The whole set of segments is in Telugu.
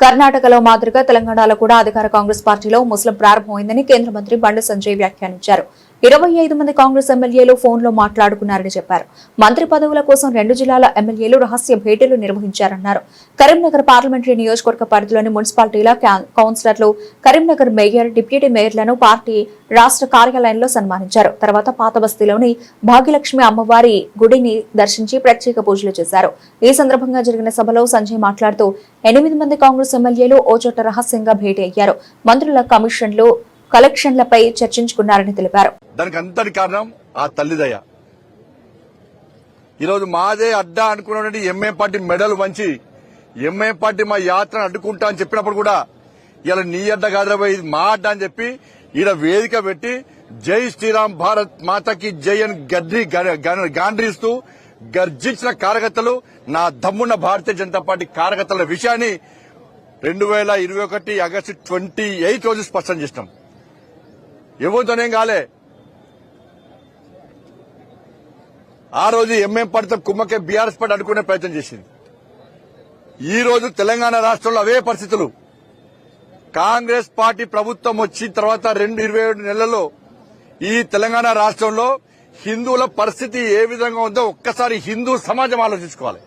కర్ణాటకలో మాదిరిగా తెలంగాణలో కూడా అధికార కాంగ్రెస్ పార్టీలో ముస్లిం ప్రారంభమైందని కేంద్ర మంత్రి బండి సంజయ్ వ్యాఖ్యానించారు. 25 మంది కాంగ్రెస్ ఎమ్మెల్యేలు ఫోన్లో మాట్లాడుకున్నారని చెప్పారు. మంత్రి పదవుల కోసం 2 జిల్లాల ఎమ్మెల్యేలు రహస్య భేటీలు నిర్వహించారన్నారు. కరీంనగర్ పార్లమెంటరీ నియోజకవర్గ పరిధిలోని మున్సిపాలిటీల కౌన్సిలర్లు, కరీంనగర్ మేయర్, డిప్యూటీ మేయర్లను పార్టీ రాష్ట్ర కార్యాలయంలో సన్మానించారు. తర్వాత పాత బస్తీలోని భాగ్యలక్ష్మి అమ్మవారి గుడిని దర్శించి ప్రత్యేక పూజలు చేశారు. ఈ సందర్భంగా జరిగిన సభలో సంజయ్ మాట్లాడుతూ 8 మంది కాంగ్రెస్ ఎమ్మెల్యేలు ఓ చోట రహస్యంగా భేటీ అయ్యారు. మంత్రుల కమిషన్లు, కలెక్షన్లపై చర్చించుకున్నారని తెలిపారు. దానికి అంతటి కారణం ఆ తల్లిదయ. ఈరోజు మాదే అడ్డా అనుకున్నటువంటి ఎంఏ పార్టీ మెడల్ వంచి ఎంఏ పార్టీ మా యాత్రను అడ్డుకుంటా అని చెప్పినప్పుడు కూడా ఇలా నీ అడ్డ కాదురా ఇది మా అడ్డా అని చెప్పి ఈడ వేదిక పెట్టి జై శ్రీరామ్ భారత్ మాతకి జై అని గాండ్రిస్తూ గర్జించిన కార్యకర్తలు, నా దమ్మున్న భారతీయ జనతా పార్టీ కార్యకర్తల విషయాన్ని 2021 ఆగస్టు 28 రోజు స్పష్టం చేసినాం. ఎవరితోనేం కాలే. ఆ రోజు ఎంఎం పార్టీతో కుమ్మకే బీఆర్ఎస్ పార్టీ అడ్డుకునే ప్రయత్నం చేసింది. ఈ రోజు తెలంగాణ రాష్ట్రంలో అవే పరిస్థితులు. కాంగ్రెస్ పార్టీ ప్రభుత్వం వచ్చిన తర్వాత 27 నెలల్లో ఈ తెలంగాణ రాష్ట్రంలో హిందువుల పరిస్థితి ఏ విధంగా ఉందో ఒక్కసారి హిందూ సమాజం ఆలోచించుకోవాలి.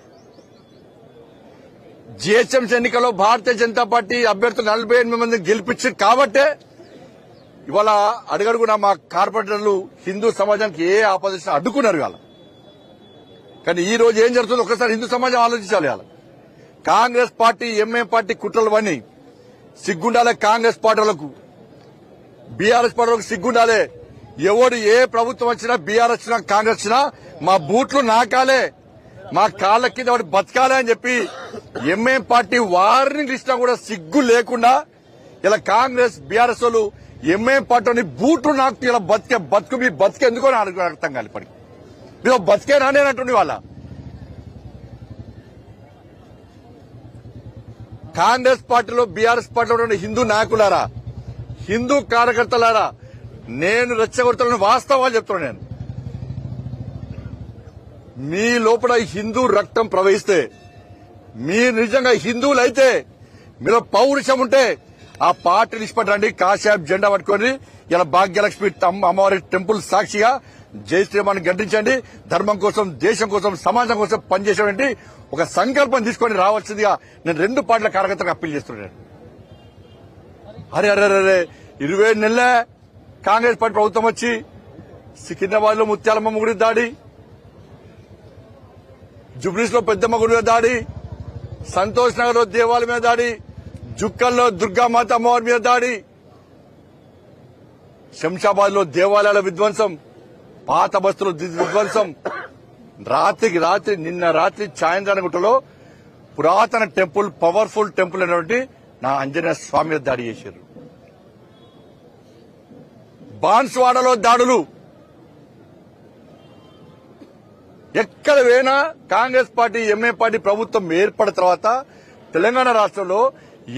జీహెచ్ఎంసీ ఎన్నికల్లో భారతీయ జనతా పార్టీ అభ్యర్థులు 48 మందిని గెలిపించారు కాబట్టే ఇవాళ అడుగడుగునా మా కార్పొరేటర్లు హిందూ సమాజానికి ఏ ఆపోజిషన్ అడ్డుకున్నారు ఇవాళ. కానీ ఈ రోజు ఏం జరుగుతుందో ఒకసారి హిందూ సమాజం ఆలోచించాలి. ఇవాళ కాంగ్రెస్ పార్టీ, ఎంఏ పార్టీ కుట్రలు సిగ్గుండాలే. కాంగ్రెస్ పార్టీలకు, బీఆర్ఎస్ పార్టీలకు సిగ్గుండాలే. ఎవడు ఏ ప్రభుత్వం వచ్చినా, బీఆర్ఎస్ వచ్చినా, కాంగ్రెస్ వచ్చినా మా బూట్లు నాకాలే, మా కాళ్ళ కింద వాడు బతకాలే అని చెప్పి ఎంఏ పార్టీ వార్నింగ్ ఇచ్చినా కూడా సిగ్గు లేకుండా ఇలా కాంగ్రెస్, బీఆర్ఎస్ వాళ్ళు ఎంఏ పార్టీని బూట్లు నాకు ఇలా బతుకు మీ బతికే ఎందుకో అర్థం కాదు. ఇప్పటికి మీరు బతికే రానేనట్టుండి వాళ్ళ కాంగ్రెస్ పార్టీలో, బీఆర్ఎస్ పార్టీలో ఉన్న హిందూ నాయకులారా, హిందూ కార్యకర్తలారా, నేను రెచ్చగొడుతున్న వాస్తవాలు చెప్తున్నాను. నేను మీ లోపల హిందూ రక్తం ప్రవహిస్తే, మీరు నిజంగా హిందువులైతే, మీలో పౌరుషం ఉంటే ఆ పార్టీని ఇష్టపడండి. కాషాయం జెండా పట్టుకొని ఇలా భాగ్యలక్ష్మి అమ్మవారి టెంపుల్ సాక్షిగా జై శ్రీరామాన్ని గర్తించండి. ధర్మం కోసం, దేశం కోసం, సమాజం కోసం పనిచేసేటువంటి ఒక సంకల్పం తీసుకొని రావాల్సిందిగా నేను 2 పార్టీల కార్యకర్తలకు అప్పీల్ చేస్తున్నాను. అరే 27 నెలలే కాంగ్రెస్ పార్టీ ప్రభుత్వం వచ్చి సికింద్రాబాద్ లో ముత్యాలమ్మ గుడి దాడి, జుబ్లీస్ లో పెద్దమ్మ గుడి మీద దాడి, సంతోష్ నగర్ లో దేవాలయం మీద దాడి, జుక్కల్లో దుర్గామాత అమ్మవారి మీద దాడి, శంషాబాద్ లో దేవాలయాల విధ్వంసం, పాత బస్తుల విధ్వంసం, నిన్న రాత్రి చాయంద్రానగుట్టలో పురాతన టెంపుల్, పవర్ఫుల్ టెంపుల్ అయినటువంటి నా ఆంజనేయ స్వామి మీద దాడి చేశారు. బాన్స్వాడలో దాడులు. ఎక్కడ పోయినా కాంగ్రెస్ పార్టీ, ఎంఏ పార్టీ ప్రభుత్వం ఏర్పడిన తర్వాత తెలంగాణ రాష్ట్రంలో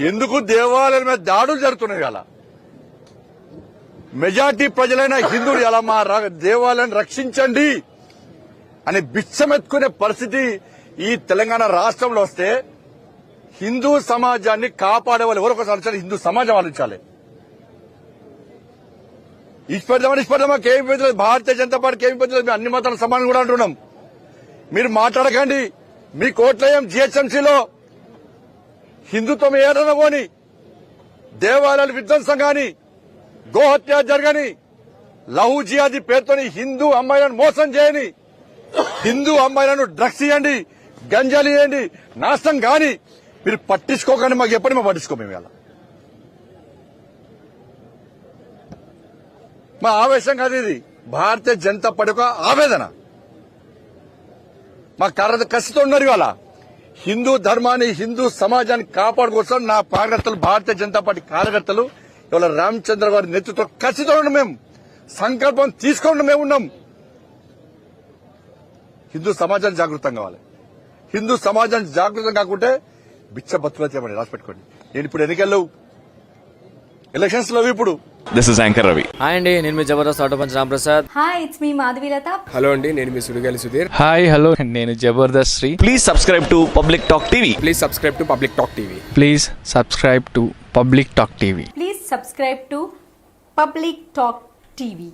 ఎందుకు దేవాలయాల మీద దాడులు జరుగుతున్నాయి? అలా మెజార్టీ ప్రజలైన హిందువులు ఎలా మా దేవాలయాన్ని రక్షించండి అని బిచ్చమెత్తుకునే పరిస్థితి ఈ తెలంగాణ రాష్ట్రంలో వస్తే హిందూ సమాజాన్ని కాపాడే వాళ్ళు ఎవరొకసారి ఆలోచించాలి. హిందూ సమాజం ఆలోచించాలి. ఇష్టపడదామా ఏమి పెద్దలేదు, భారతీయ జనతా పార్టీకి ఏమి పెద్దలేదు, అన్ని మతాల సమానం కూడా అంటున్నాం. మీరు మాట్లాడకండి. మీ కోట్లయం జీహెచ్ఎంసీలో హిందుత్వం ఏదైనా పోని, దేవాలయాల విధ్వంసం గాని, గోహత్య జరగని, లహు జిహాదీ పేరుతోని హిందూ అమ్మాయిలను మోసం చేయని, హిందూ అమ్మాయిలను డ్రగ్స్ ఇవ్వండి, గంజాలు ఇవ్వండి, నాశనం గాని మీరు పట్టించుకోకండి. మాకు ఎప్పటి మేము పట్టించుకో. మేము ఇలా మా ఆవేశం కాదు, ఇది భారతీయ జనతా పార్టీ యొక్క ఆవేదన. మా కసితో ఉన్నారు. ఇవాళ హిందూ ధర్మాన్ని, హిందూ సమాజాన్ని కాపాడుకోసం నా కార్యకర్తలు, భారతీయ జనతా పార్టీ కార్యకర్తలు ఇవాళ రామచంద్ర గారి నేతృత్వం కసితో ఉన్నాం. మేము సంకల్పం తీసుకోండి. మేము ఉన్నాం. హిందూ సమాజాన్ని జాగృతం కావాలి. హిందూ సమాజాన్ని జాగృతం కాకుంటే బిచ్చ బతుకులు చేయమని రాసి పెట్టుకోండి. నేను ఇప్పుడు ఎన్నికల్లో ఎలక్షన్స్ లో ఇప్పుడు This is Anchor Ravi. Hi అండి, నేను మీ Jabardasth auto punch Ramprasad. Hi it's me Madhavilatha. Hello అండి, నేను మీ సుడిగాలి సుధీర్. హాయ్ హలో నేను Jabardasth Sri. Please subscribe to Public Talk TV. Please subscribe to public talk TV. Please subscribe to public talk TV. Please subscribe to public talk TV.